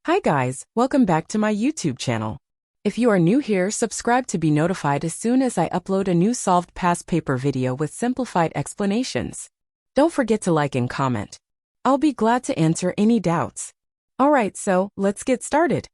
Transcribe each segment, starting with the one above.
Hi guys, welcome back to my YouTube channel. If you are new here, subscribe to be notified as soon as I upload a new solved past paper video with simplified explanations. Don't forget to like and comment. I'll be glad to answer any doubts. Alright, so let's get started.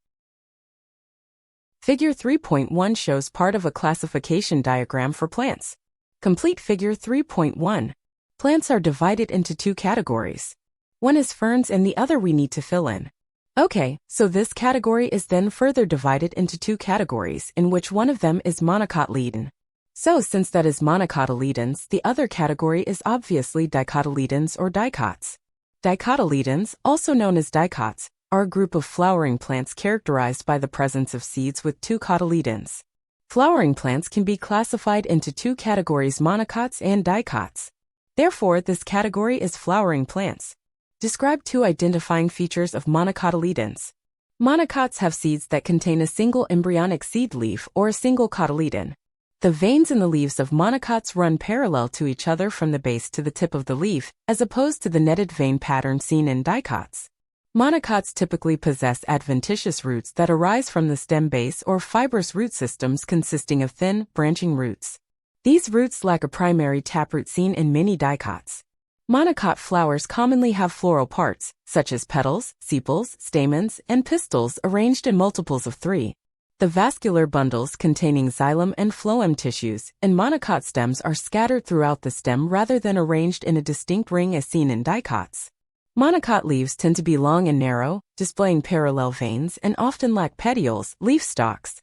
Figure 3.1 shows part of a classification diagram for plants. Complete Figure 3.1. Plants are divided into two categories. One is ferns and the other we need to fill in. Okay, so this category is then further divided into two categories, in which one of them is monocotyledon. So since that is monocotyledons, the other category is obviously dicotyledons or dicots. Dicotyledons, also known as dicots, are a group of flowering plants characterized by the presence of seeds with two cotyledons. Flowering plants can be classified into two categories, monocots and dicots. Therefore, this category is flowering plants. Describe two identifying features of monocotyledons. Monocots have seeds that contain a single embryonic seed leaf or a single cotyledon. The veins in the leaves of monocots run parallel to each other from the base to the tip of the leaf, as opposed to the netted vein pattern seen in dicots. Monocots typically possess adventitious roots that arise from the stem base or fibrous root systems consisting of thin, branching roots. These roots lack a primary taproot seen in many dicots. Monocot flowers commonly have floral parts, such as petals, sepals, stamens, and pistils arranged in multiples of 3. The vascular bundles containing xylem and phloem tissues in monocot stems are scattered throughout the stem rather than arranged in a distinct ring as seen in dicots. Monocot leaves tend to be long and narrow, displaying parallel veins, and often lack petioles, leaf stalks.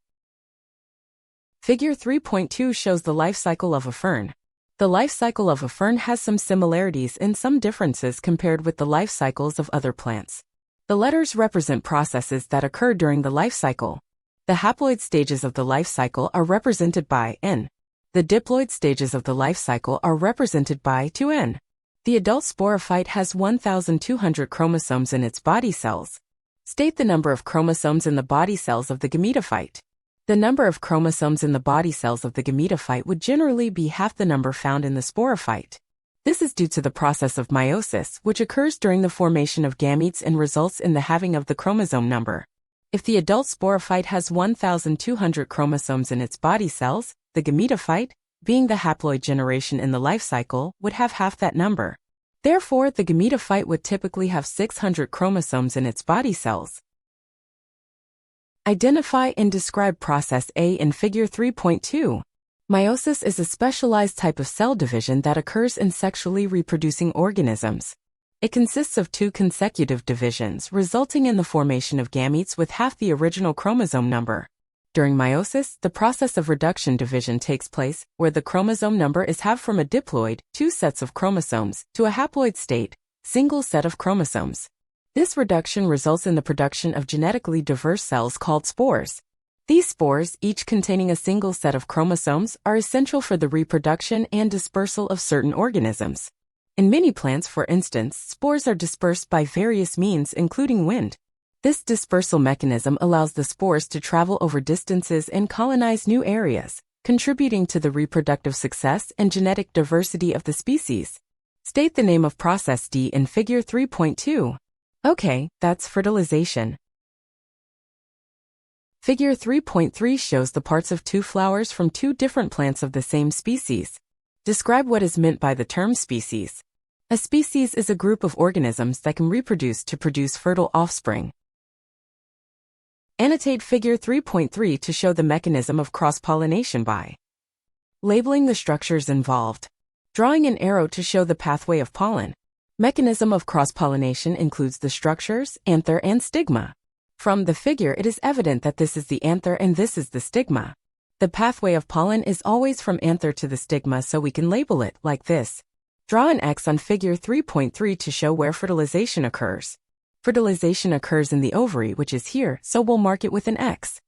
Figure 3.2 shows the life cycle of a fern. The life cycle of a fern has some similarities and some differences compared with the life cycles of other plants. The letters represent processes that occur during the life cycle. The haploid stages of the life cycle are represented by N. The diploid stages of the life cycle are represented by 2N. The adult sporophyte has 1,200 chromosomes in its body cells. State the number of chromosomes in the body cells of the gametophyte. The number of chromosomes in the body cells of the gametophyte would generally be half the number found in the sporophyte. This is due to the process of meiosis, which occurs during the formation of gametes and results in the halving of the chromosome number. If the adult sporophyte has 1,200 chromosomes in its body cells, the gametophyte, being the haploid generation in the life cycle, would have half that number. Therefore, the gametophyte would typically have 600 chromosomes in its body cells. Identify and describe process A in Figure 3.2. Meiosis is a specialized type of cell division that occurs in sexually reproducing organisms. It consists of two consecutive divisions, resulting in the formation of gametes with half the original chromosome number. During meiosis, the process of reduction division takes place, where the chromosome number is halved from a diploid, two sets of chromosomes, to a haploid state, single set of chromosomes. This reduction results in the production of genetically diverse cells called spores. These spores, each containing a single set of chromosomes, are essential for the reproduction and dispersal of certain organisms. In many plants, for instance, spores are dispersed by various means, including wind. This dispersal mechanism allows the spores to travel over distances and colonize new areas, contributing to the reproductive success and genetic diversity of the species. State the name of process D in Figure 3.2. Okay, that's fertilization. Figure 3.3 shows the parts of two flowers from two different plants of the same species. Describe what is meant by the term species. A species is a group of organisms that can reproduce to produce fertile offspring. Annotate Figure 3.3 to show the mechanism of cross-pollination by labeling the structures involved. Drawing an arrow to show the pathway of pollen. Mechanism of cross-pollination includes the structures, anther and stigma. From the figure it is evident that this is the anther and this is the stigma. The pathway of pollen is always from anther to the stigma, so we can label it like this. Draw an X on Figure 3.3 to show where fertilization occurs. Fertilization occurs in the ovary, which is here, so we'll mark it with an X.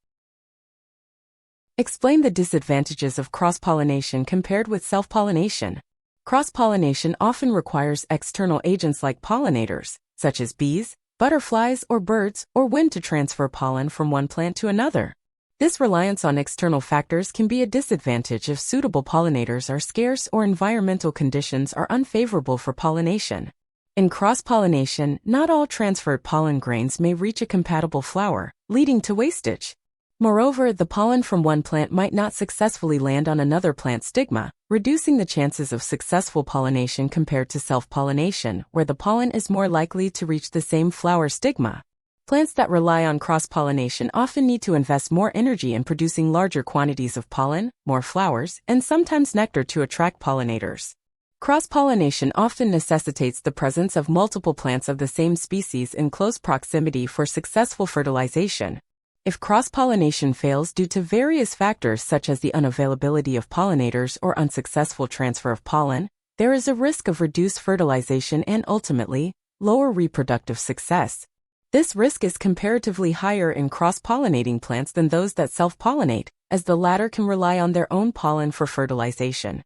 Explain the disadvantages of cross-pollination compared with self-pollination. Cross-pollination often requires external agents like pollinators, such as bees, butterflies, or birds, or wind to transfer pollen from one plant to another. This reliance on external factors can be a disadvantage if suitable pollinators are scarce or environmental conditions are unfavorable for pollination. In cross-pollination, not all transferred pollen grains may reach a compatible flower, leading to wastage. Moreover, the pollen from one plant might not successfully land on another plant's stigma, reducing the chances of successful pollination compared to self-pollination, where the pollen is more likely to reach the same flower stigma. Plants that rely on cross-pollination often need to invest more energy in producing larger quantities of pollen, more flowers, and sometimes nectar to attract pollinators. Cross-pollination often necessitates the presence of multiple plants of the same species in close proximity for successful fertilization. If cross-pollination fails due to various factors such as the unavailability of pollinators or unsuccessful transfer of pollen, there is a risk of reduced fertilization and ultimately, lower reproductive success. This risk is comparatively higher in cross-pollinating plants than those that self-pollinate, as the latter can rely on their own pollen for fertilization.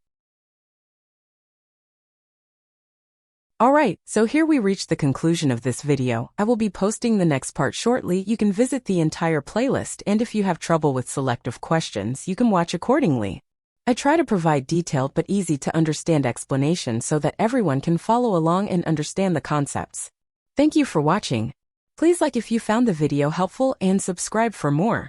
Alright, so here we reach the conclusion of this video. I will be posting the next part shortly. You can visit the entire playlist, and if you have trouble with selective questions, you can watch accordingly. I try to provide detailed but easy to understand explanations so that everyone can follow along and understand the concepts. Thank you for watching. Please like if you found the video helpful and subscribe for more.